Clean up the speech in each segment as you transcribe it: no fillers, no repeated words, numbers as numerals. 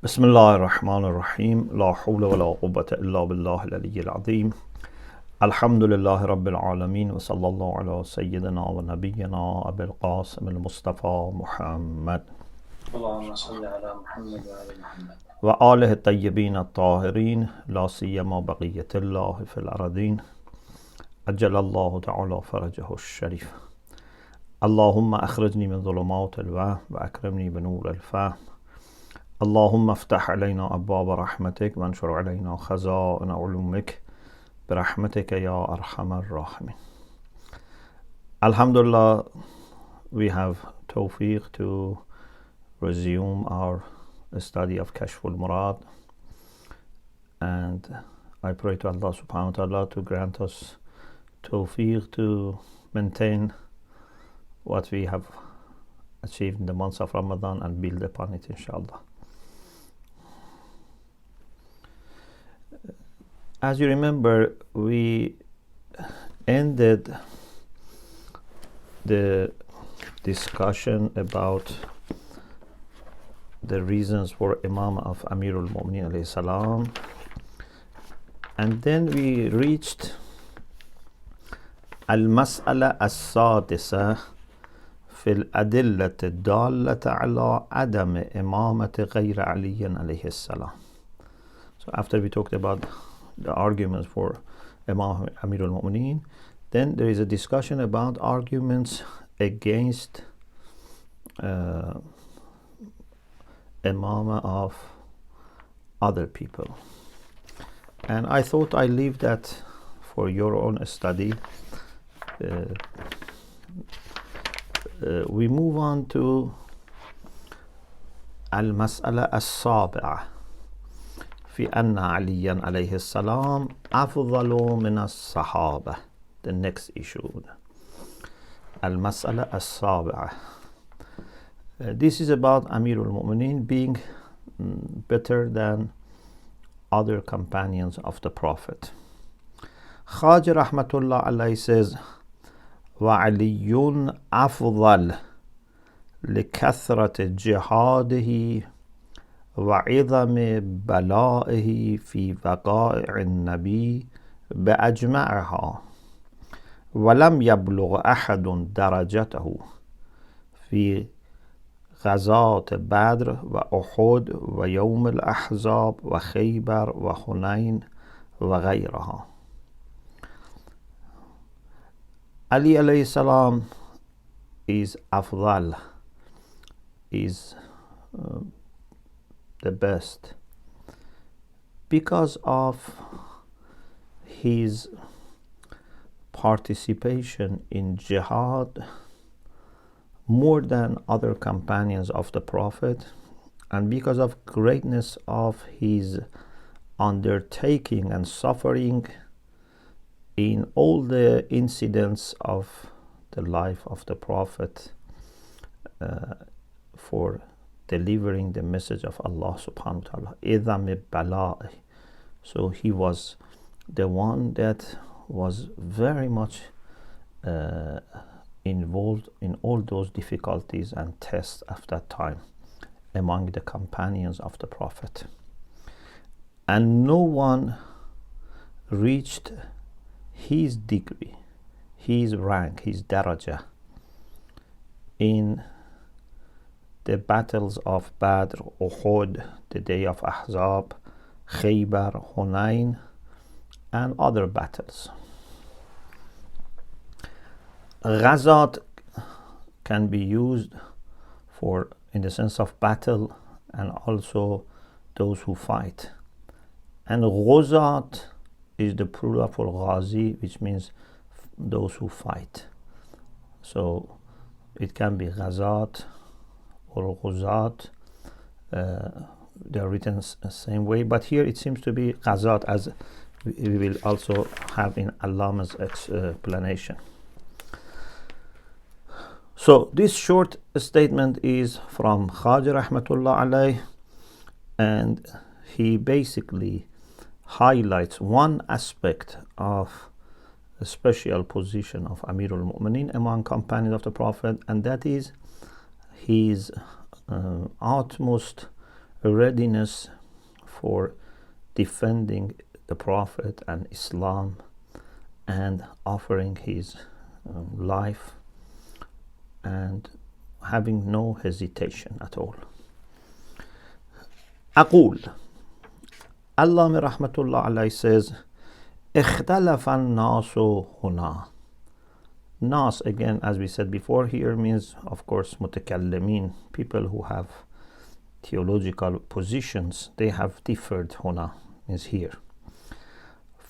بسم الله الرحمن الرحيم لا حول ولا قوة إلا بالله العلي العظيم الحمد لله رب العالمين وصلى الله على سيدنا ونبينا أبي القاسم المصطفى محمد اللهم صل على محمد وعلى محمد وآله الطيبين الطاهرين لا سيما بقية الله في الأرضين أجل الله تعالى فرجه الشريف اللهم أخرجني من ظلمات الوهم وأكرمني بنور الفهم اللهم افتح علينا أبواب رحمتك وانشر علينا خزائن علومك برحمتك يا أرحم الراحمين. Alhamdulillah, we have tawfiq to resume our study of Kashf al-Murad, and I pray to Allah subhanahu wa ta'ala to grant us tawfiq to maintain what we have achieved in the months of Ramadan and build upon it, inshallah. As you remember, we ended the discussion about the reasons for Imam of Amirul Mu'minin alayhi salam, and then we reached المسألة السادسة في الأدلة الدالة على عدم إمامة غير علي عليه السلام. So after we talked about the arguments for Imam Amirul Mu'minin, then there is a discussion about arguments against Imam of other people. And I thought I leave that for your own study. We move on to المسألة السابعة في أن عليا عليه السلام أفضل من الصحابة. The next issue, المسألة السابعة. This is about Amirul Mu'minin being better than other companions of the Prophet. Khaji rahmatullah alayhi says, وعلي أفضل لكثرة جهاده وعظم بلائه في وقائع النبي بأجمعها ولم يبلغ أحد درجته في غزاة بدر وأحد ويوم الأحزاب وخيبر وحنين وغيرها. Ali alayhi salam is Afdal, is the best because of his participation in jihad more than other companions of the Prophet, and because of greatness of his undertaking and suffering in all the incidents of the life of the Prophet for delivering the message of Allah subhanahu wa ta'ala. Bala'i. So he was the one that was very much involved in all those difficulties and tests of that time among the companions of the Prophet. And no one reached his degree, his rank, his daraja in the battles of Badr, Uhud, the day of Ahzab, Khaybar, Hunayn, and other battles. Ghazat can be used for in the sense of battle and also those who fight. And Ghazat is the plural for Ghazi, which means those who fight. So it can be Ghazat or Ghuzat. They are written the same way, but here it seems to be Ghazat, as we will also have in Allama's explanation. So this short statement is from Khaji rahmatullah alayh, and he basically highlights one aspect of the special position of Amirul Mu'minin among companions of the Prophet, and that is his utmost readiness for defending the Prophet and Islam and offering his life and having no hesitation at all. أقول, Allama rahmatullah alayhi says, اختلف الناس هنا. Nas, again, as we said before, here means, of course, mutakallimin, people who have theological positions. They have differed. هنا means here.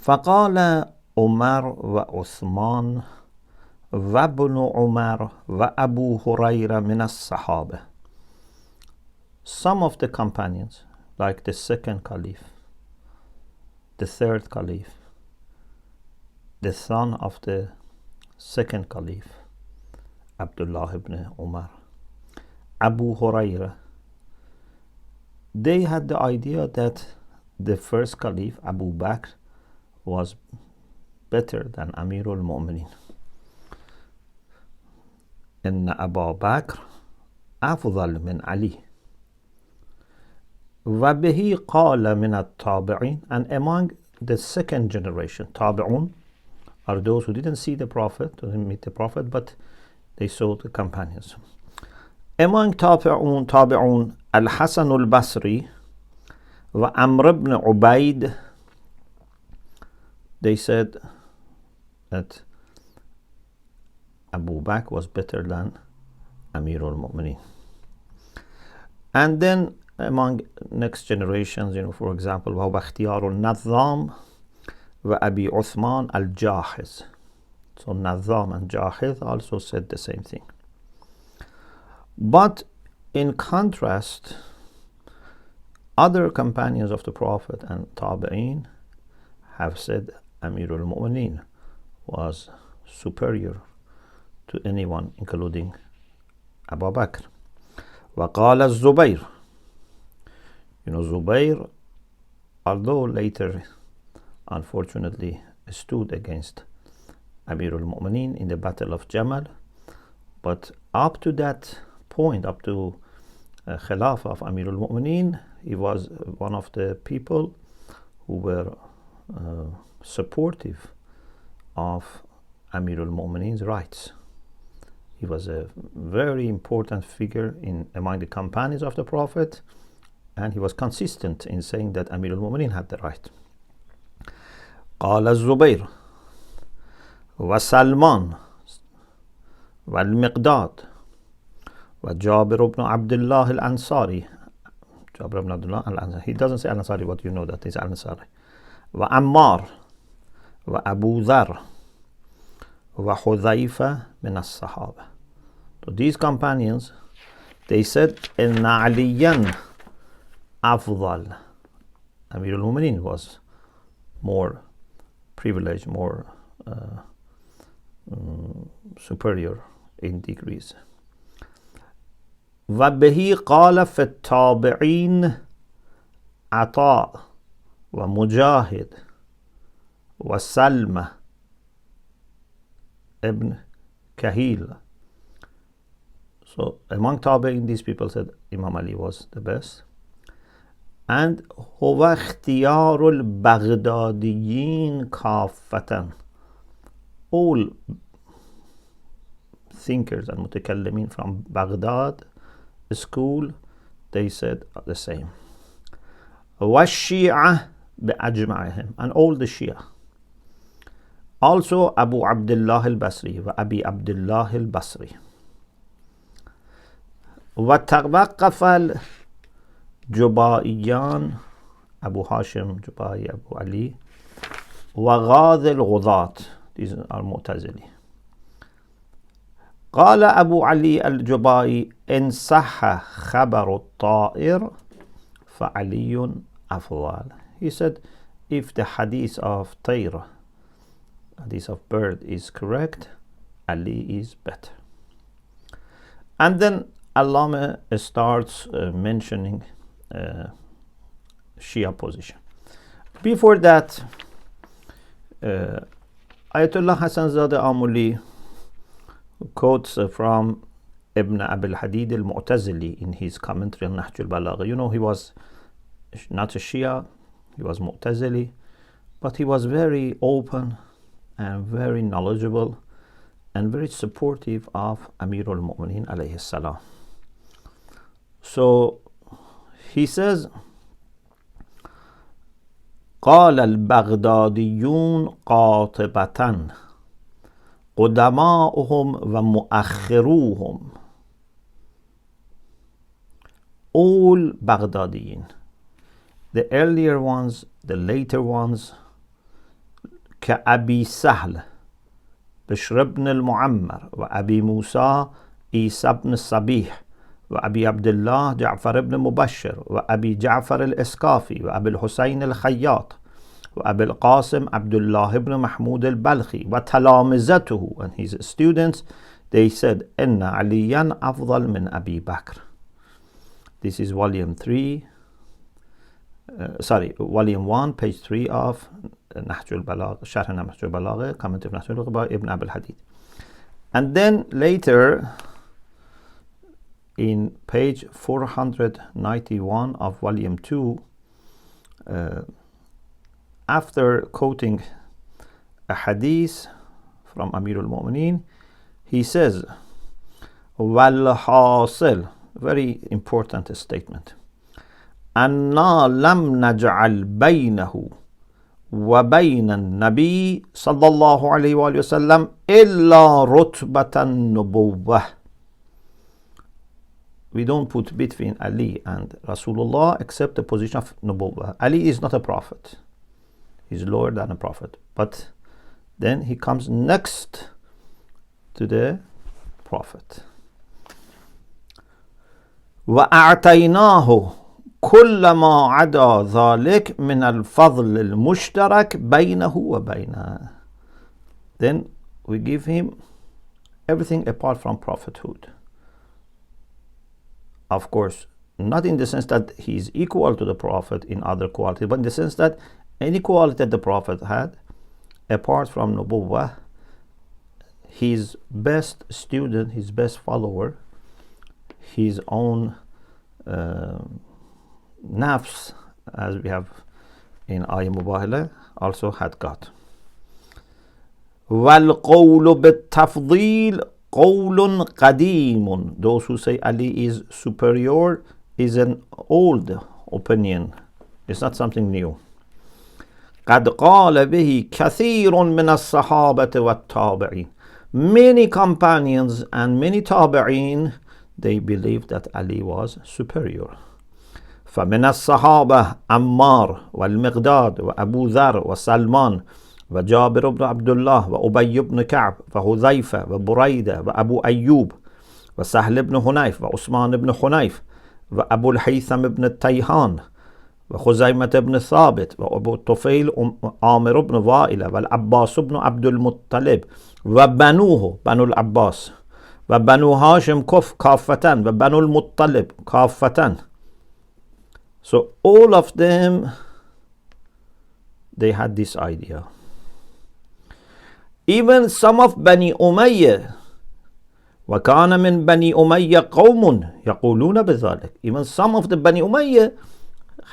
فقال عمر وعثمان وابن عمر وأبو هريرة من الصحابة. Some of the companions, like the second caliph, the third caliph, the son of the second caliph, Abdullah ibn Umar, Abu Hurairah, they had the idea that the first caliph, Abu Bakr, was better than Amirul Mu'mineen. إن أبا بكر أفضل من علي. وبه قال من التابعين, and among the second generation, tabi'un, are those who didn't see the Prophet, didn't meet the Prophet, but they saw the companions. Among tabi'un, al-Hasan al-Basri wa Amr ibn Ubaid, they said that Abu Bakr was better than Amirul Mu'mineen. And then among next generations, for example, وهو اختيار النظام وأبي عثمان الجاحظ. So Nazam and Jahiz also said the same thing. But in contrast, other companions of the Prophet and Tabi'een have said Amirul Mu'mineen was superior to anyone, including Abu Bakr. وقال الزبير. Zubayr, although later unfortunately stood against Amirul Mu'mineen in the Battle of Jamal, but up to that point, up to Khilafah of Amirul Mu'mineen, he was one of the people who were supportive of Amirul Mu'mineen's rights. He was a very important figure among the companions of the Prophet, and he was consistent in saying that Amirul Mu'mineen had the right. قال الزبير وسلمان والمقداد وجابر بن عبد الله الأنصاري. Jabir ibn Abdullah al-Ansari. He doesn't say al-Ansari, but you know that he's al-Ansari. وعمار وأبو ذر وحذيفة من الصحابة. So these companions, they said إن عليا أفضل. Amirul Mu'mineen was more privileged, more superior in degrees. وبه قال في التابعين عطاء ومجاهد وسلم ibn Kahil. So among Tabi'in, these people said Imam Ali was the best. And هو اختيار البغداديين كافة. All thinkers and mutakallimin from Baghdad school, they said the same. والشيعة بأجمعهم, and all the Shia. Also Abu Abdullah al-Basri wa Abi Abdullah al-Basri. وتوقف الجبائيان Abu Hashim Jubai, Abu Ali وغاذ الغضاة. These are Mu'tazili. قال أبو علي الجبائي إن صح خبر الطائر فعلي أفضل. He said, if the hadith of طير, hadith of bird, is correct, Ali is better. And then Allama starts mentioning Shia position. Before that, Ayatollah Hassan Zadeh Amuli quotes from Ibn al-Hadid al-Mu'tazili in his commentary on Nahj al-Balaghah. You know, he was not a Shia, he was Mu'tazili, but he was very open and very knowledgeable and very supportive of Amir al-Mu'mineen alayhi salam. So he says, قال البغداديون قاطبة قدماؤهم ومؤخروهم. All Baghdadiyin, the earlier ones, the later ones, كأبي سهل بشر بن المعمر وأبي موسى عيسى بن الصبيح وأبي عبد الله جعفر بن مبشر وأبي جعفر الإسقافي وأبي الحسين الخياط وأبي القاسم عبد الله بن محمود البلخي وتلامذته, and his students, they said إن عليا أفضل من أبي بكر. This is volume 1, page 3 of Nahj al-Balaghah, Sharh Nahj al-Balaghah, comment of Nahj al-Balaghah by Ibn al-Hadid. And then later, in page 491 of volume 2, after quoting a hadith from Amir al-Mu'mineen, he says, وَالْحَاصِلُ, very important statement, أَنَّا لَمْ نَجْعَلْ بَيْنَهُ وَبَيْنَ النَّبِي صلى الله عليه وآله وسلم إِلَّا رُتْبَةَ النُّبُوَّةِ. We don't put between Ali and Rasulullah except the position of Nubuwwah. Ali is not a prophet. He's lower than a prophet. But then he comes next to the prophet. وَأَعْتَيْنَاهُ كُلَّ مَا عَدَى ذَلِكَ مِنَ الْفَضْلِ الْمُشْتَرَكِ بَيْنَهُ وَبَيْنَهُ. Then we give him everything apart from prophethood. Of course, not in the sense that he is equal to the prophet in other qualities, but in the sense that any quality that the prophet had, apart from Nubuwwah, his best student, his best follower, his own nafs, as we have in Ayah Mubahala, also had got. وَالْقَوْلُ بِالتَّفْضِيلِ قَوْلٌ قَدِيمٌ. Those who say Ali is superior is an old opinion. It's not something new. قَدْ قَالَ بِهِ كَثِيرٌ مِنَ الصَّحَابَةِ وَالتَّابِعِينَ. Many companions and many tabi'een, they believed that Ali was superior. فمن الصحابة عمار والمقداد وأبو ذر وسلمان وجابر بن عبد الله وأبي بن كعب وحذيفة وبريدة وأبو أيوب وسهل بن حنيف وعثمان بن حنيف وأبو الهيثم بن التيهان وخزيمة بن ثابت وأبو الطفيل عامر بن وائل والعباس بن عبد المطلب وبنوه بنو العباس وبنو هاشم كافة وبنو المطلب كافة. So all of them, they had this idea. Even some of Bani Umayyah, وَكَانَ مِنْ بَنِي أُمَيَّةَ قَوْمٌ يَقُولُونَ بِذَلِكَ. Even some of the Bani Umayyah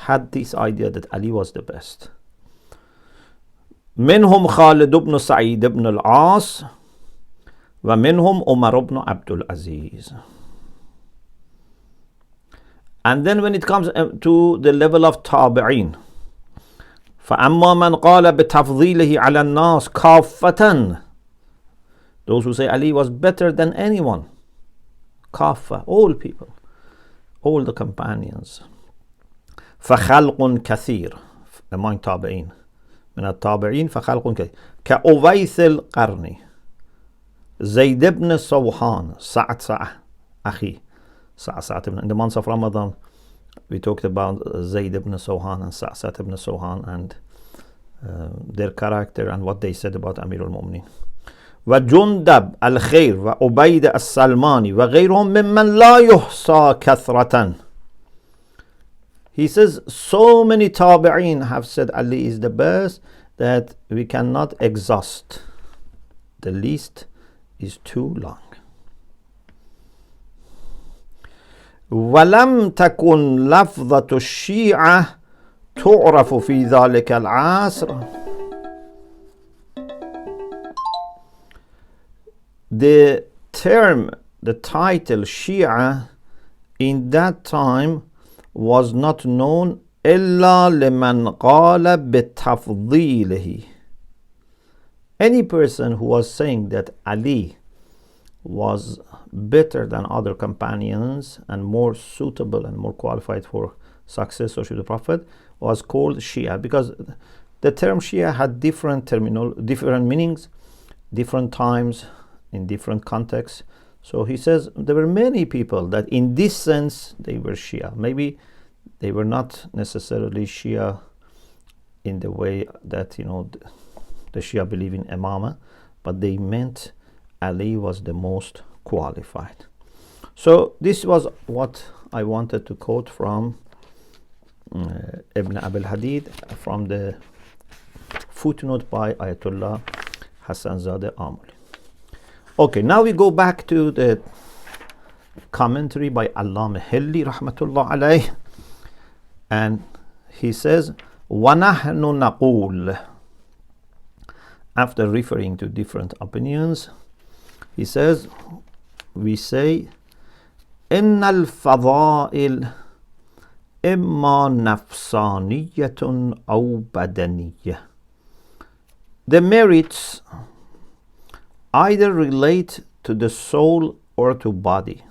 had this idea that Ali was the best. منهم خالد بن سعيد بن العاص ومنهم عمر بن عبد العزيز. And then when it comes to the level of tabi'in, فَأَمَّا مَنْ قَالَ بِتَفْضِيلِهِ عَلَى النَّاسِ كَافَّةً. Those who say Ali was better than anyone. Kaffa, all people, all the companions. فَخَلْقٌ كَثِيرٌ among tabi'in. من التابعين فخلق كثير كأويس القرني زيد بن صوحان سعد أخي سعد in the months of Ramadan we talked about Zayd ibn Sohan and Sa'sat ibn Sohan and their character and what they said about Amir al-Mu'mineen. وجندب الخير وعبيد السلماني وغيرهم ممن لا يحصى كثرة. He says so many tabi'een have said Ali is the best that we cannot exhaust. The list is too long. ولم تكن لفظة الشيعة تعرف في ذلك العصر. The term, the title Shia in that time was not known إلا لمن قال بتفضيله. Any person who was saying that Ali was better than other companions and more suitable and more qualified for successorship of the Prophet was called Shia, because the term Shia had different meanings, different times, in different contexts. So he says there were many people that in this sense they were Shia. Maybe they were not necessarily Shia in the way that, you know, the Shia believe in Imamate, but they meant Ali was the most qualified. So this was what I wanted to quote from Ibn al-Hadid, from the footnote by Ayatollah Hassanzadeh Amuli. Okay, now we go back to the commentary by Allama Hilli rahmatullah alayh, and he says وَنَحْنُ نَقُولُ, after referring to different opinions, he says, we say إِنَّ الْفَضَائِلِ إِمَّا نَفْسَانِيَّةٌ أَوْ بَدَنِيَّةٌ. The merits either relate to the soul or to body.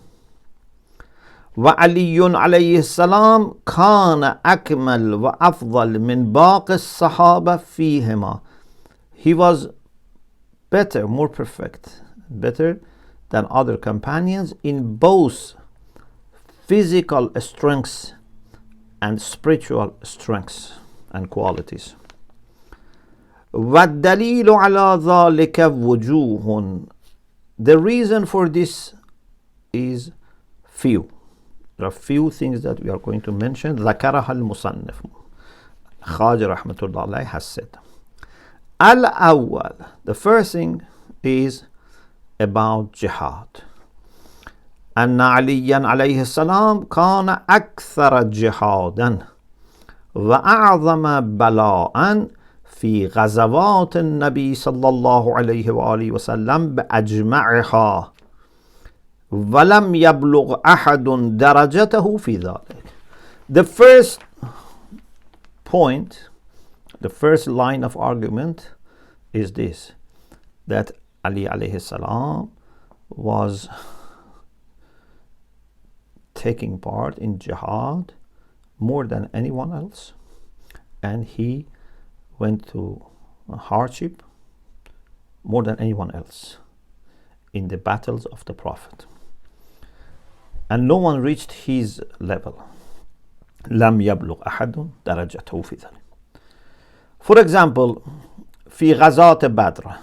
وعلي عليه السلام كان أكمل وأفضل من باقي الصحابة فيهما. He was better, more perfect, better than other companions in both physical strengths and spiritual strengths and qualities. وَالدَّلِيلُ عَلَى ذَلِكَ وُجُوهٌ. The reason for this is few. There are few things that we are going to mention. ذكرها المصنف خاجر رحمة الله عليه has said. الأول, the first thing is about jihad. أن عليا عليه السلام كان أكثر جهادا وأعظم بلاء في غزوات النبي صلى الله عليه وآله وسلم بأجمعها ولم يبلغ أحد درجته في ذلك. The first point, the first line of argument is this, that Ali alayhi salam was taking part in jihad more than anyone else, and he went through hardship more than anyone else in the battles of the Prophet, and no one reached his level. لم يبلغ أحد درجته في ذلك. For example, في غزاة بدر,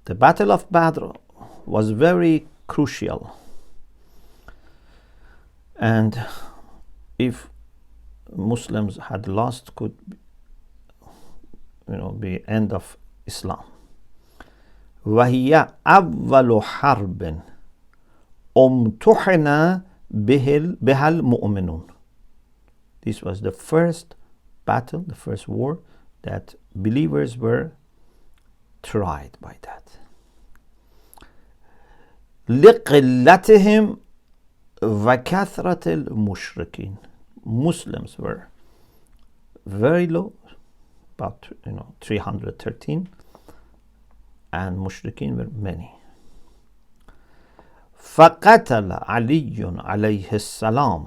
the battle of Badr was very crucial, and if Muslims had lost, could, you know, be end of Islam. وهي أول حرب امتحن بها المؤمنون. This was the first battle, the first war that believers were tried by that. لقلتهم وكثرة المشركين. Muslims were very low, about 313, and mushrikeen were many. فقتل علي عليه السلام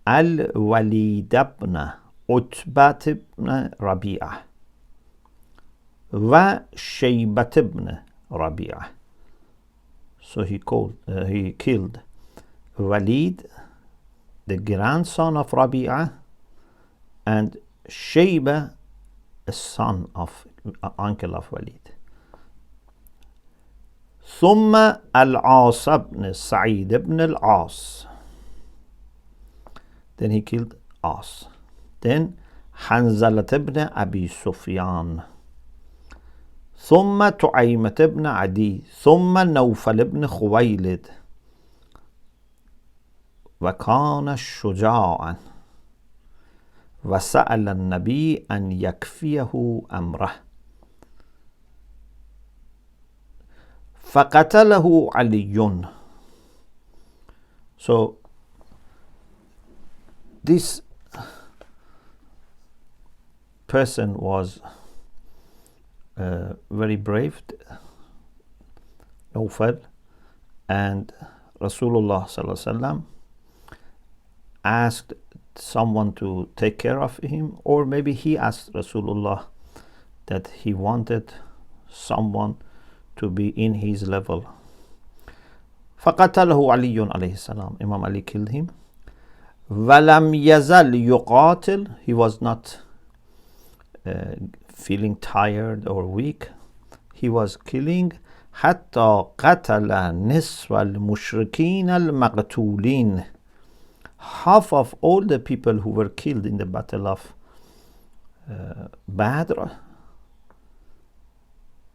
الوليد بن عتبة بن ربيعة وشيبة بن ربيعة. So he killed Walid, the grandson of Rabi'ah, and Shayba, a son of uncle of Walid. ثم العاص بن سعيد بن العاص. Then he killed As. Then حنزلة بن أبي سفيان. ثم تعيمة بن عدي. ثم نوفل بن خويلد. وكان شجاعا وسأل النبي أن يكفيه أمره فقتله علي. So this person was very brave, Nawfal, and Rasulullah sallallahu alaihi wasallam asked someone to take care of him, or maybe he asked Rasulullah that he wanted someone to be in his level. فقتله علي عليه السلام. Imam Ali killed him. ولم يزل يقاتل. He was not feeling tired or weak. He was killing حتى قتل نصف المشركين المقتولين. Half of all the people who were killed in the battle of Badr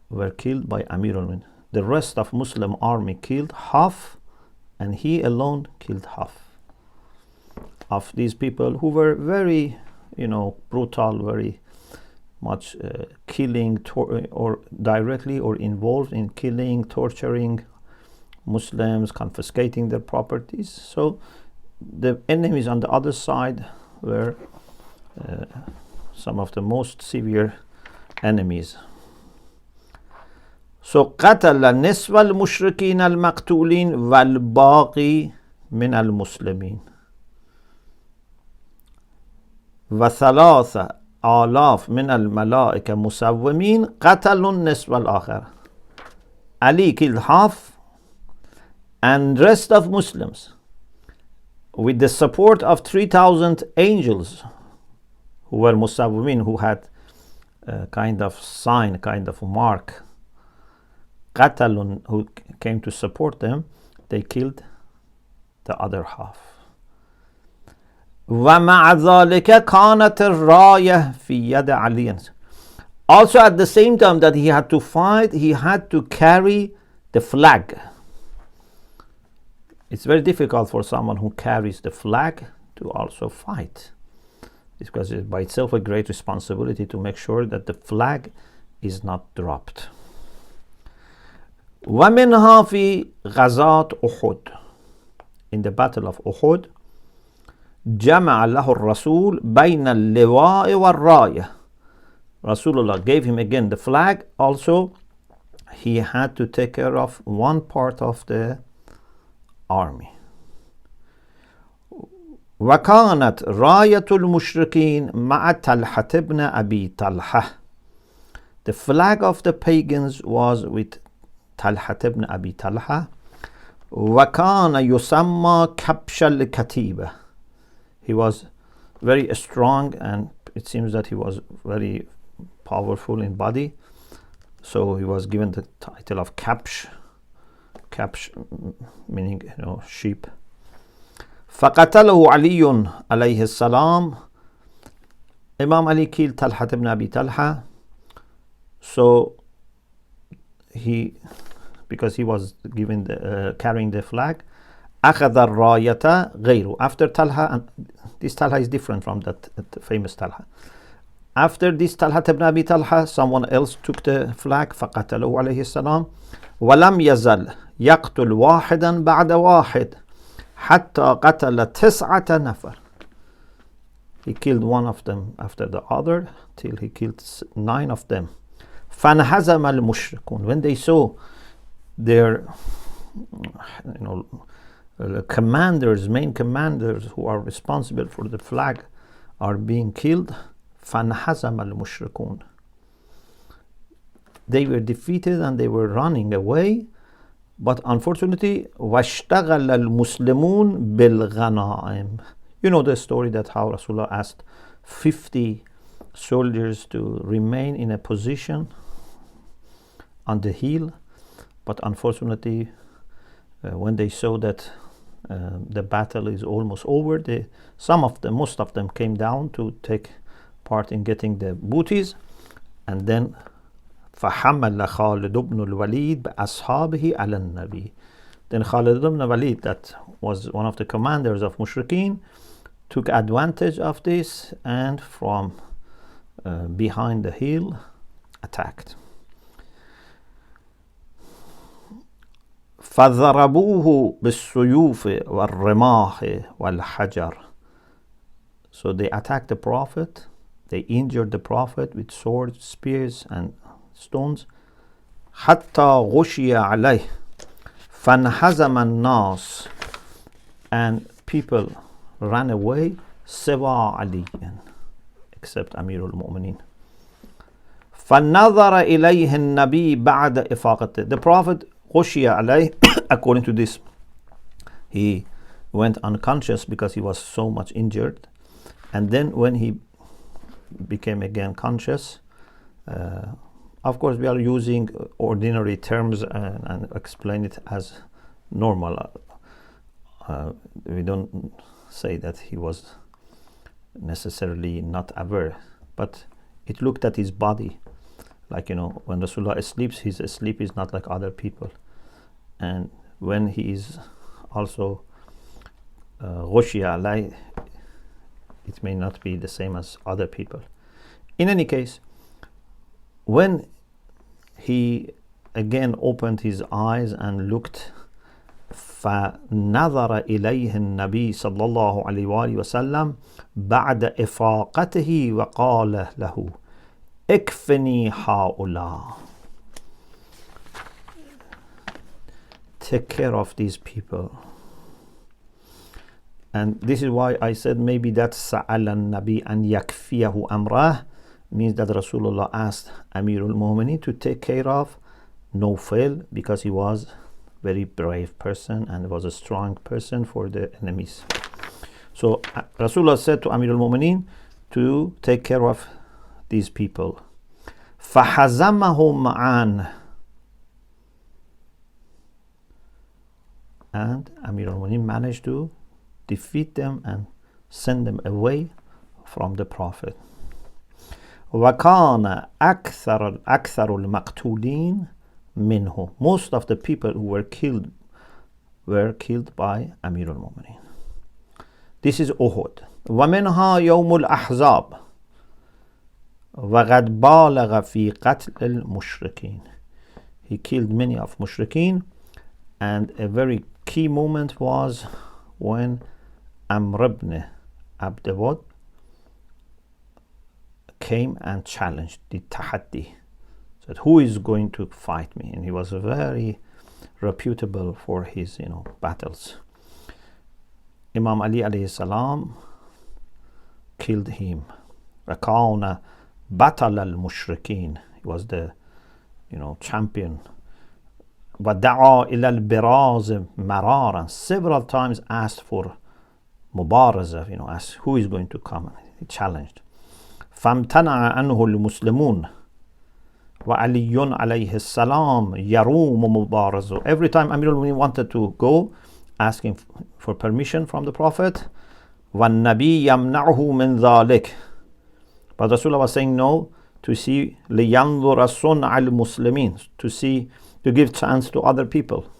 were killed by Amir al-Mu'minin. The rest of Muslim army killed half, and he alone killed half of these people who were very, brutal, very much killing or directly or involved in killing, torturing Muslims, confiscating their properties. So the enemies on the other side were some of the most severe enemies. So قتل نصف المشركين المقتولين والباقي من المسلمين وثلاثة آلاف من الملائكة مسومين قتلوا النصف الآخر. Ali killed half, and rest of Muslims, with the support of 3,000 angels who were musawwimin, who had a kind of sign, kind of mark, qatalun, who came to support them, they killed the other half. وَمَعَ ذَلِكَ كَانَتِ الرَّايَةُ فِي يَدِ عَلِيٍّ. Also at the same time that he had to fight, he had to carry the flag. It's very difficult for someone who carries the flag to also fight, because it's by itself a great responsibility to make sure that the flag is not dropped. وَمِنْهَا فِي غزاة أحد. In the battle of Uhud, جَمَعَ لَهُ الرَّسُولُ بَيْنَ اللِّوَاءِ وَالرَّايَةِ. Rasulullah gave him again the flag. Also, he had to take care of one part of the army. وَكَانَتْ رَايَةُ الْمُشْرِكِينَ مَعَ طَلْحَةَ بْنِ أَبِي طَلْحَةَ. The flag of the pagans was with Talha ibn Abi Talha. وَكَانَ يُسَمَّى كَبْشَ الْكَتِيبَةِ. He was very strong, and it seems that he was very powerful in body. So he was given the title of Kabsh. Kabsh meaning, sheep. فَقَتَلَهُ عَلِيٌّ عليه السلام. Imam Ali killed Talha ibn Abi Talha. So because he was given carrying the flag, أخذ الراية غيره. After Talha, and this Talha is different from that famous Talha. After this Talha ibn Abi Talha, someone else took the flag. فقتله عليه السلام. ولم يزل يقتل واحدا بعد واحد حتى قتل 9 نفر. He killed one of them after the other till he killed 9 of them. فانهزم المشركون. When they saw their commanders, main commanders who are responsible for the flag are being killed, فانهزم المشركون. They were defeated and they were running away. But unfortunately, واشتغل المسلمون بالغنائم. You know the story that how Rasulullah asked 50 soldiers to remain in a position on the hill. But unfortunately, when they saw that the battle is almost over, most of them came down to take part in getting the booties. And then فَحَمَلَ خَالِدُ بْنُ الْوَلِيدِ بِأَصْحَابِهِ عَلَى النَّبِي. Then Khalid ibn Walid, that was one of the commanders of Mushrikeen, took advantage of this and from behind the hill attacked. فَضَرَبُوهُ بِالسُّيُوفِ وَالرِّمَاحِ وَالْحَجَرِ. So they attacked the Prophet, they injured the Prophet with swords, spears and stones. حَتَّى غُشِيَ عَلَيْهِ فَانْهَزَمَ النَّاسِ. And people ran away, سِوَى عَلِيٍّ, except Amir al-Mu'mineen. فَنَظَرَ إِلَيْهِ النَّبِي بَعْدَ إِفَاقَتِهِ. The Prophet, غُشِيَ عَلَيْهِ, according to this, he went unconscious because he was so much injured. And then when he became again conscious, of course we are using ordinary terms and explain it as normal. We don't say that he was necessarily not aware, but it looked at his body. Like, when Rasulullah sleeps, his sleep is not like other people. And when he is also غُشِيَ عَلَيْهِ, it may not be the same as other people. In any case, when he again opened his eyes and looked, فَنَظَرَ إِلَيْهِ النَّبِي صلى الله عليه وآله وسلم بعد إفاقته وقال له اكفني هؤلاء. Take care of these people. And this is why I said maybe that سَأَلَ النَّبِي أَنْ يَكْفِيَهُ أَمْرَهُ means that Rasulullah asked Amir al-Mu'mineen to take care of Nawfal because he was a very brave person and was a strong person for the enemies. So Rasulullah said to Amir al-Mu'mineen to take care of these people. فَحَزَمَهُمْ عَنْ. And Amir al-Mu'mineen managed to defeat them and send them away from the Prophet. وَكَانَ أَكْثَرُ الْمَقْتُولِينَ مِنْهُ. Most of the people who were killed by Amir al-Mu'mineen. This is Uhud. وَمِنْهَا يَوْمُ الْأَحْزَاب وَقَدْ بَالَغَ فِي قَتْلِ الْمُشْرِكِينَ. He killed many of Mushrikeen, and a very key moment was when Amr ibn Abd came and challenged the tahaddi, said, who is going to fight me? And he was very reputable for his battles. Imam Ali alayhi salam killed him. وَكَانَ بَطَلَ الْمُشْرِكِينَ. He was the champion. وَدَعَى إِلَى الْبِرَازِ مَرَارًا. Several times asked for mubaraza, asked who is going to come. He challenged. فَامْتَنَعَ عَنْهُ الْمُسْلِمُونَ وَعَلِيٌّ عَلَيْهِ السلام يَرُومُ مُبَارَزُ. Every time Amir al-Mu'mineen wanted to go, asking for permission from the Prophet, وَالنَّبِي يَمْنَعُهُ مِنْ ذَلِكَ. But Rasulullah was saying no, to see لِيَنْظُرَ صُنْعَ الْمُسْلِمِينَ, to give chance to other people,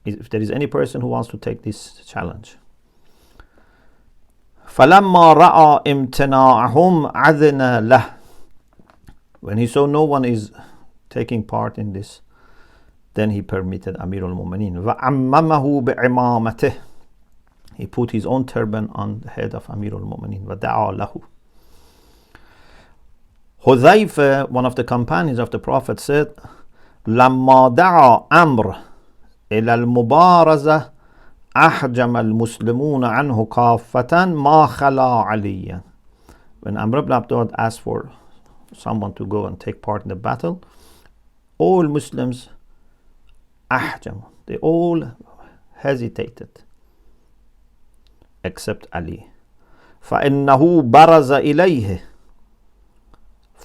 if there is any person who wants to take this challenge. فَلَمَّا رَأَى إِمْتِنَاعَهُمْ عَذِنَ لَهُ. When he saw no one is taking part in this, then he permitted Amir al-Mu'mineen. وَعَمَّمَهُ بِعِمَامَتِهِ. He put his own turban on the head of Amir al-Mu'mineen. وَدَعَى لَهُ. Hudhayfa, one of the companions of the Prophet, said, لَمَّا دَعَى أَمْرٌ إِلَى الْمُبَارَزَةِ أَحْجَمَ الْمُسْلِمُونَ عَنْهُ كَافَّةً مَا خَلَا عَلِيًّا. When Amr ibn Abd asked for someone to go and take part in the battle, all Muslims, أحجم, they all hesitated except Ali. فَإِنَّهُ بَرَزَ إِلَيْهِ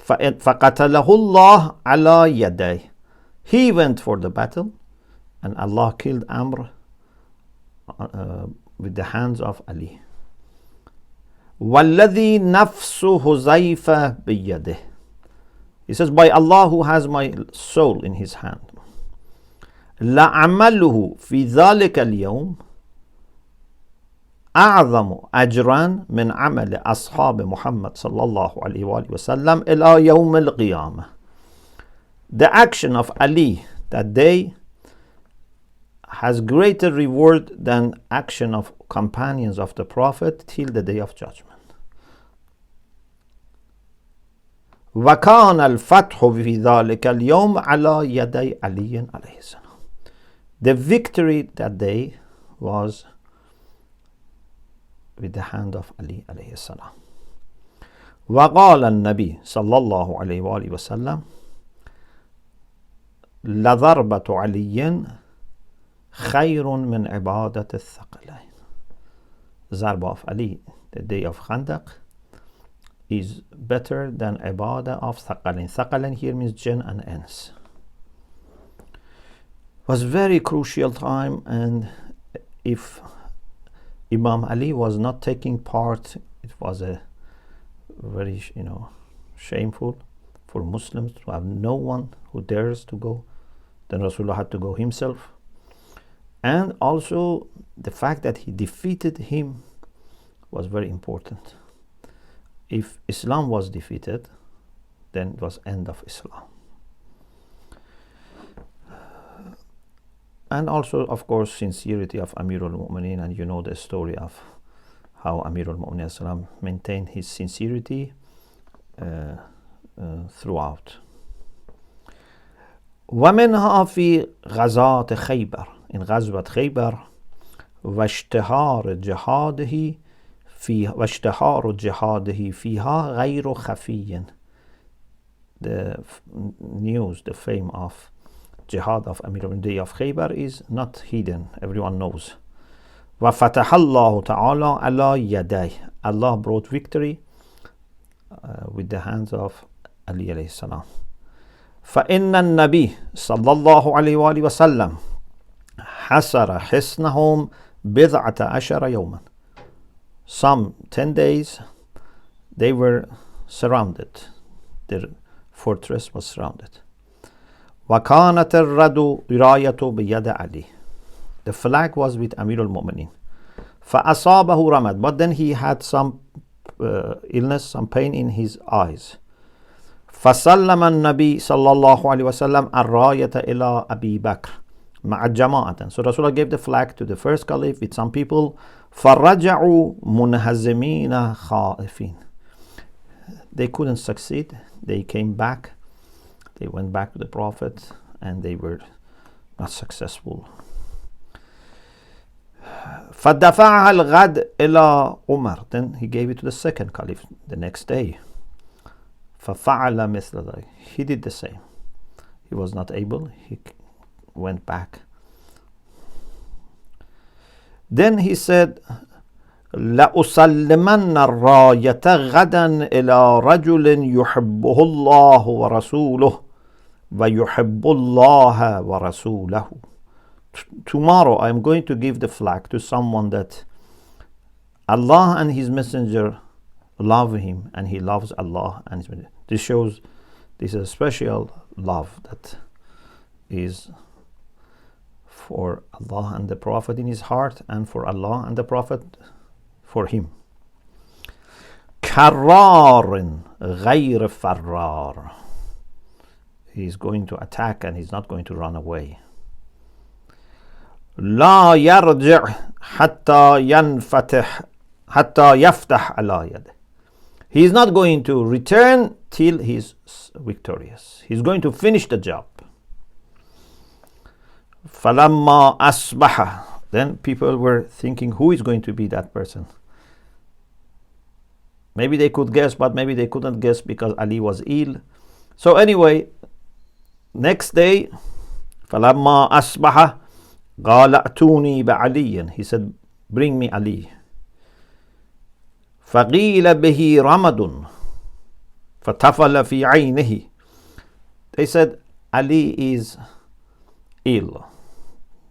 فَقَتَلَهُ اللَّهُ عَلَى يَدَيْهِ. He went for the battle and Allah killed Amr with the hands of Ali. وَالَّذِي نَفْسُ حُذَيْفَةَ بِيَدِهِ. He says, by Allah who has my soul in his hand. لعمله في ذلك اليوم أعظم أجرا من عمل أصحاب محمد صلى الله عليه وآله وسلم إلى يوم القيامة. The action of Ali that day has greater reward than action of companions of the Prophet till the day of judgment. وكان الفتح في ذلك اليوم على يدي علي عليه السلام. The victory that day was with the hand of Ali عليه السلام. وقال النبي صلى الله عليه وآله وسلم لضربة علي خير من عبادة الثقلين. Zarba of Ali, the day of Khandaq, is better than ibadah of Thaqalain. Thaqalain here means jinn and ins. Was very crucial time, and if Imam Ali was not taking part, it was a very shameful for Muslims to have no one who dares to go. Then Rasulullah had to go himself. And also the fact that he defeated him was very important. If Islam was defeated, then it was end of Islam. And also, of course, sincerity of Amir al-Mu'mineen, and you know the story of how Amir al-Mu'mineen maintained his sincerity throughout. ومنها في غزاة خيبر, in غزوة خيبر, واشتهار جهاده فيها غير خفي. The news, the fame of jihad of Amir on the day of Khaybar is not hidden, everyone knows. وفتح الله تعالى على يديه. Allah brought victory with the hands of Ali عليه السلام. فإن النبي صلى الله عليه وآله وسلم حسر حصنهم بضعة عشر يوما. Some 10 days they were surrounded. Their fortress was surrounded. وكانت الرد راية بيد علي. The flag was with Amir al-Mu'mineen. فأصابه رمد, but then he had some illness, some pain in his eyes. فسلم النبي صلى الله عليه وسلم الراية إلى أبي بكر مع جماعة. So Rasulullah gave the flag to the first caliph with some people. فرجعوا منهزمين خائفين. They couldn't succeed. They came back. They went back to the Prophet and they were not successful. فدفعها الغد إلى عمر. Then he gave it to the second caliph the next day. ففعل مثل ذلك. He did the same. He was not able. He went back. Then he said, لأسلمن الراية غدا إلى رجل يحبه الله ورسوله ويحب الله ورسوله. Tomorrow I am going to give the flag to someone that Allah and His Messenger love him and he loves Allah and His Messenger. This shows this is a special love that is for Allah and the Prophet in his heart, and for Allah and the Prophet for him. كرار غير فرار. He is going to attack and he's not going to run away. لا يرجع حتى يفتح على يده. He is not going to return till he is victorious. He's going to finish the job. فلما أصبح. Then people were thinking, who is going to be that person? Maybe they could guess, but maybe they couldn't guess because Ali was ill. So anyway, next day, فلما أصبح قال ائتوني بعلي. He said, bring me Ali. فقيل به رمد فتفل في عينه. They said Ali is ill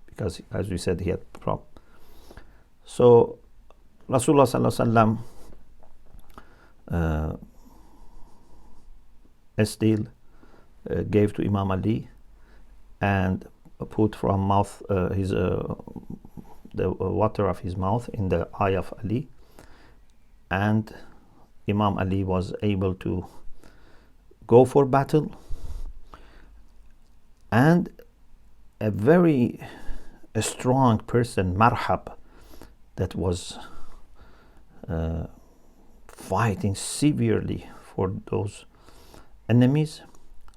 because, as we said, he had problem. So Rasulullah sallallahu alaihi wasallam still gave to Imam Ali and put from mouth the water of his mouth in the eye of Ali, and Imam Ali was able to go for battle. And a very strong person, Marhab, that was fighting severely for those enemies,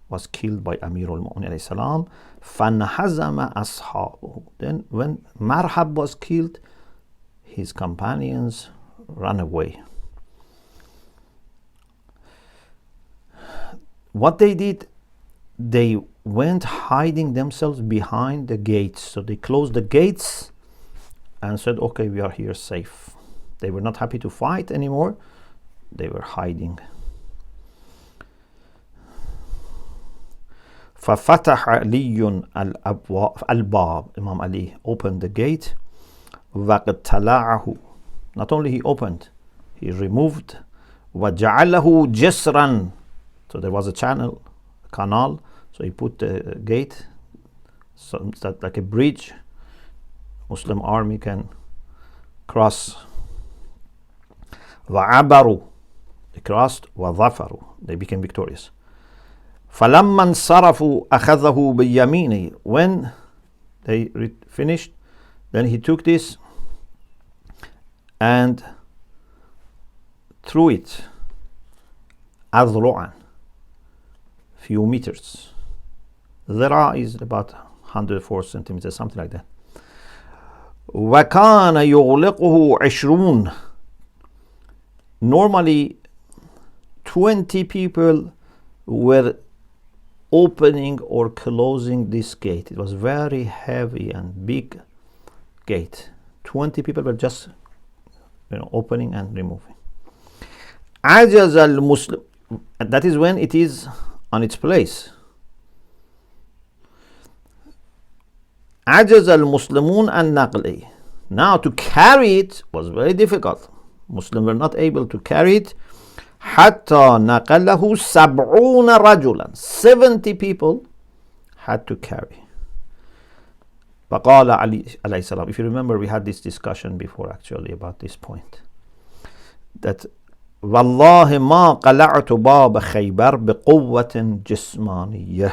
was killed by Amir al-Mu'minin alayhi salam. فَانْهَزَمَ أَصْحَابُهُ. Then when Marhab was killed, his companions ran away. What they did, they went hiding themselves behind the gates. So they closed the gates and said, okay, we are here safe. They were not happy to fight anymore. They were hiding. فَفَتَحَ عَلِيٌّ الْبَابِ. Imam Ali opened the gate. وَقَتَّلَعَهُ. Not only he opened, he removed. وَجَعَلَهُ جِسْرًا. So there was a canal. So he put the gate, so that like a bridge. Muslim army can cross. وَعَبَرُوا. They crossed. وَظَفَرُوا. They became victorious. فَلَمَّا انصَرَفُوا أَخَذَهُ بِيَمِينِهِ. When they finished, then he took this and threw it أذرعا, few meters. Zira is about 104 centimeters, something like that. وَكَانَ يُغْلِقُهُ 20. Normally 20 people were opening or closing this gate. It was very heavy and big gate. 20 people were just opening and removing. عجز المسلم. That is when it is on its place. عجز المسلمون عن نقله. Now to carry it was very difficult. Muslims were not able to carry it. حتى نقله 70 رجلا. 70 people had to carry. فقال علي عليه السلام. If you remember, we had this discussion before actually about this point, that والله ما قلعت باب خيبر بقوة جسمانية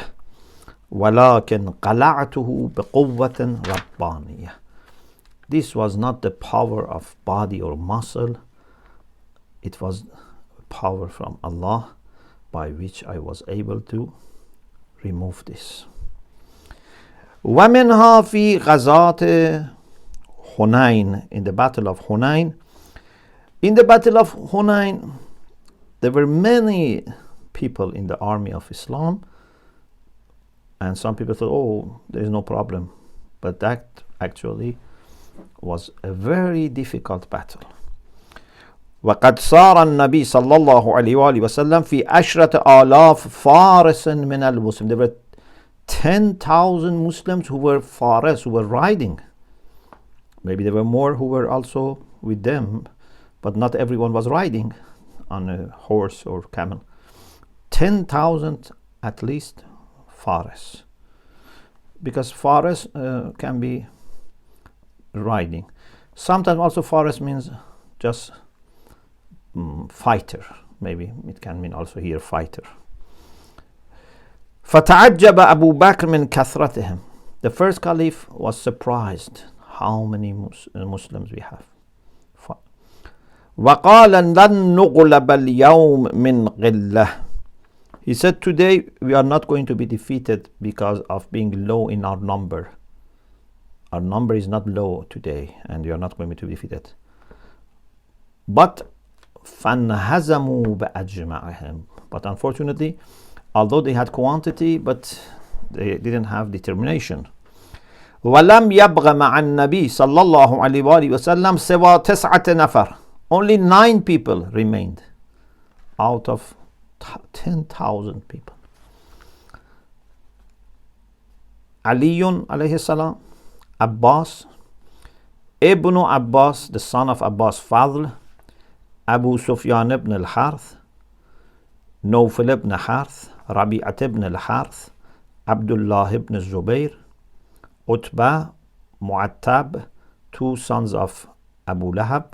ولكن قلعته بقوة ربانية. This was not the power of body or muscle, it was power from Allah by which I was able to remove this. ومنها في غزاة حنين. In the battle of Hunain. In the battle of Hunain, there were many people in the army of Islam, and some people thought, oh, there is no problem. But that actually was a very difficult battle. وقد صار النبي صلى الله عليه وآله وسلم في 10,000 فارس من المسلم. There were 10,000 Muslims who were fares, who were riding. Maybe there were more who were also with them, but not everyone was riding on a horse or camel. 10,000 at least fares, because fares can be riding. Sometimes also fares means just fighter. Maybe it can mean also here fighter. فتعجب أبو بكر من كثرتهم. The first caliph was surprised how many Muslims we have. وقال لن نغلب اليوم من قلة. He said, today we are not going to be defeated because of being low in our number. Our number is not low today, and we are not going to be defeated. But فَانْهَزَمُوا بأجمعهم. But unfortunately, although they had quantity, but they didn't have determination. وَلَمْ يَبْغَ مَعَ النَّبِي صلى الله عليه وآله وسلم سوى 9 نفر. Only 9 people remained out of 10,000 people. علي عليه السلام, Abbas, Ibn Abbas, the son of Abbas Fadl, Abu Sufyan ibn al-Harth, Nawfal ibn Harth, Rabi'at ibn al-Harth, Abdullah ibn Zubayr, Utbah, Mu'attab, two sons of Abu Lahab,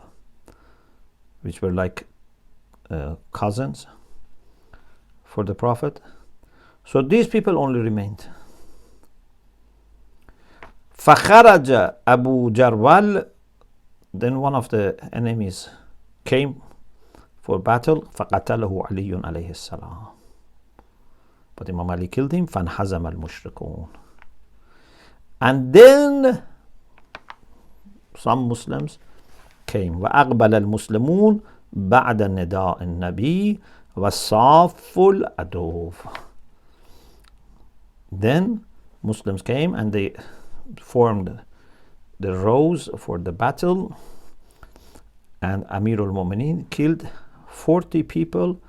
which were like cousins for the Prophet. So these people only remained. فَخَرَجَ Abu Jarwal, then one of the enemies came for battle. فَقَتَلَهُ عَلِيٌّ عليه السلام. But Imam Ali killed him. فَانْحَزَمَ الْمُشْرِكُونَ. And then some Muslims came. وَأَقْبَلَ الْمُسْلِمُونَ بَعْدَ النِّدَاءِ النَّبِيِّ وَصَافُّ الْأَدُوفِ. Then Muslims came and they formed the rows for the battle, and Amir al-Mu'mineen killed 40 people,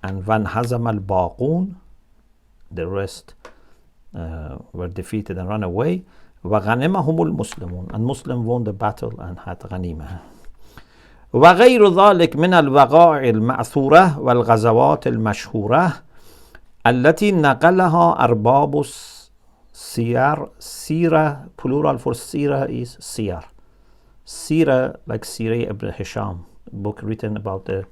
and وَانْحَزَمَ الْبَاقُونَ, the rest were defeated and run away. وَغَنِمَهُمُ الْمُسْلِمُونَ, and Muslim won the battle and had ghanimah. وغير ذلك من الوقائع المأثورة والغزوات المشهورة التي نقلها أرباب السير. سيرة, plural for سيرة is سير. Sira, like Sirah ibn Hisham, a book written about the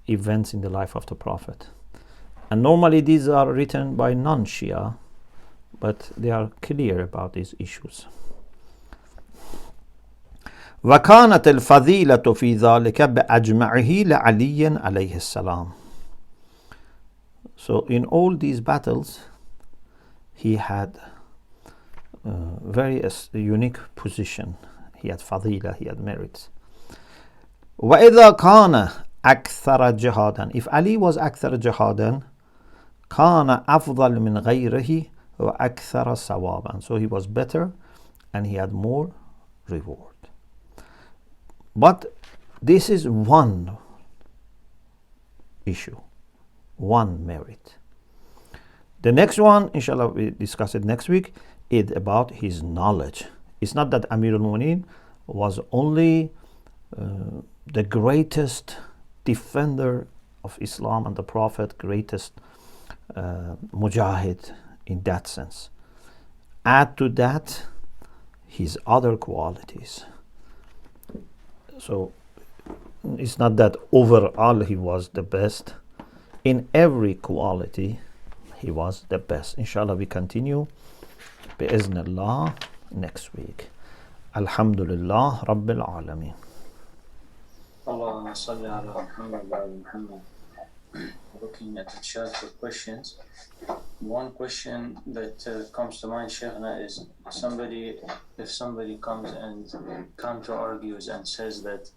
events in the life of the Prophet. And normally these are written by non-Shia, but they are clear about these issues. وكانت الفضيلة في ذلك بأجمعه لعلي عليه السلام. So in all these battles, he had a very unique position. He had fadila, he had merits. وإذا كان أكثر جهادا, if Ali was أكثر جهادا, كان أفضل من غيره وأكثر ثوابا. So he was better and he had more reward. But this is one issue, one merit. The next one, inshallah, we discuss it next week, is about his knowledge. It's not that Amir al-Mu'mineen was only the greatest defender of Islam and the Prophet, greatest mujahid in that sense. Add to that his other qualities. So it's not that overall he was the best. In every quality he was the best. Inshallah, we continue بإذن next week. Alhamdulillah Rabbil Alameen. Allahumma salli ala Muhammad wa ala Muhammad. Looking at the chat for questions. One question that comes to mind, Shaykhna, is if somebody comes and counter-argues and says that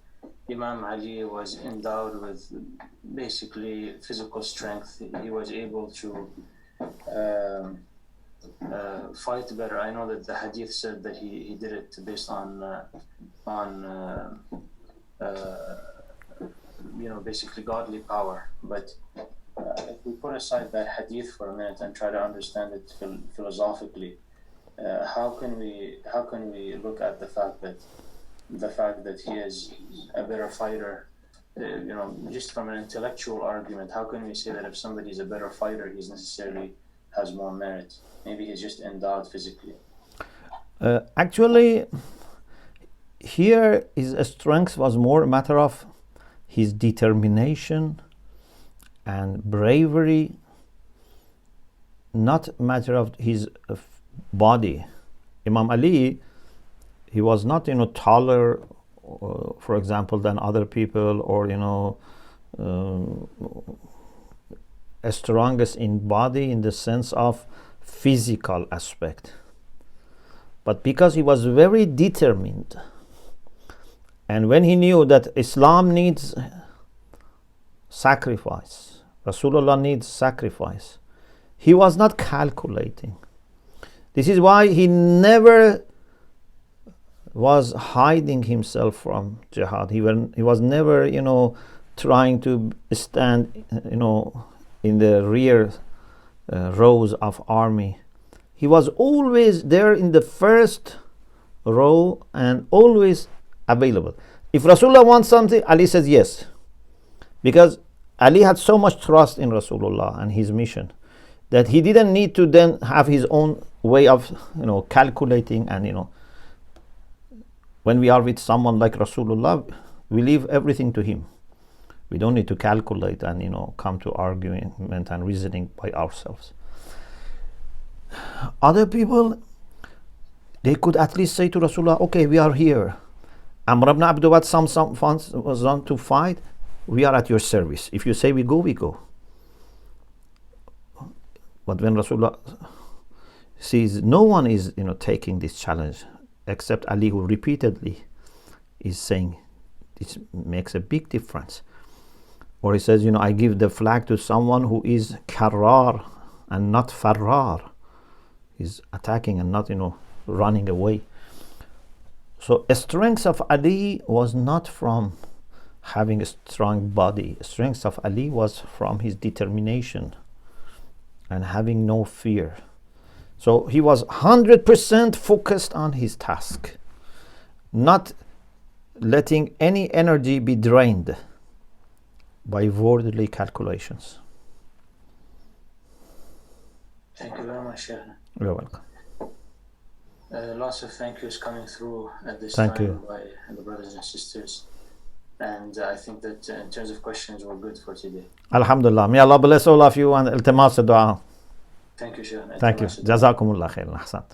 Imam Ali was endowed with basically physical strength, he was able to fight better. I know that the hadith said that he did it based on basically godly power, but if we put aside that hadith for a minute and try to understand it philosophically, how can we look at the fact that he is a better fighter, just from an intellectual argument? How can we say that if somebody is a better fighter, he's necessarily has more merit? Maybe he's just endowed physically. Actually, here his strength was more a matter of his determination and bravery, not a matter of his body. Imam Ali, he was not taller, for example, than other people, or strongest in body in the sense of physical aspect, but because he was very determined, and when he knew that Islam needs sacrifice, Rasulullah needs sacrifice, he was not calculating. This is why he never was hiding himself from jihad. He was never trying to stand in the rear rows of army. He was always there in the first row and always available. If Rasulullah wants something, Ali says yes, because Ali had so much trust in Rasulullah and his mission that he didn't need to then have his own way of calculating, and when we are with someone like Rasulullah, we leave everything to him. We don't need to calculate and come to argument and reasoning by ourselves. Other people, they could at least say to Rasulullah, okay, we are here. Amr ibn Abdullah some was on to fight. We are at your service. If you say we go, we go. But when Rasulullah sees no one is taking this challenge except Ali, who repeatedly is saying this makes a big difference. Or he says, I give the flag to someone who is karrar and not farrar. He's attacking and not running away. So a strength of Ali was not from having a strong body. The strength of Ali was from his determination and having no fear. So he was 100% focused on his task, not letting any energy be drained by worldly calculations. Thank you very much, Sheikh. You're welcome. Lots of thank yous coming through at this Thank time you. by the brothers and sisters. And I think that in terms of questions, we're good for today. Alhamdulillah. May Allah bless all of you and iltimas dua. Thank you, Sheikh. Thank you. Jazakumullah khairan. Ahsant.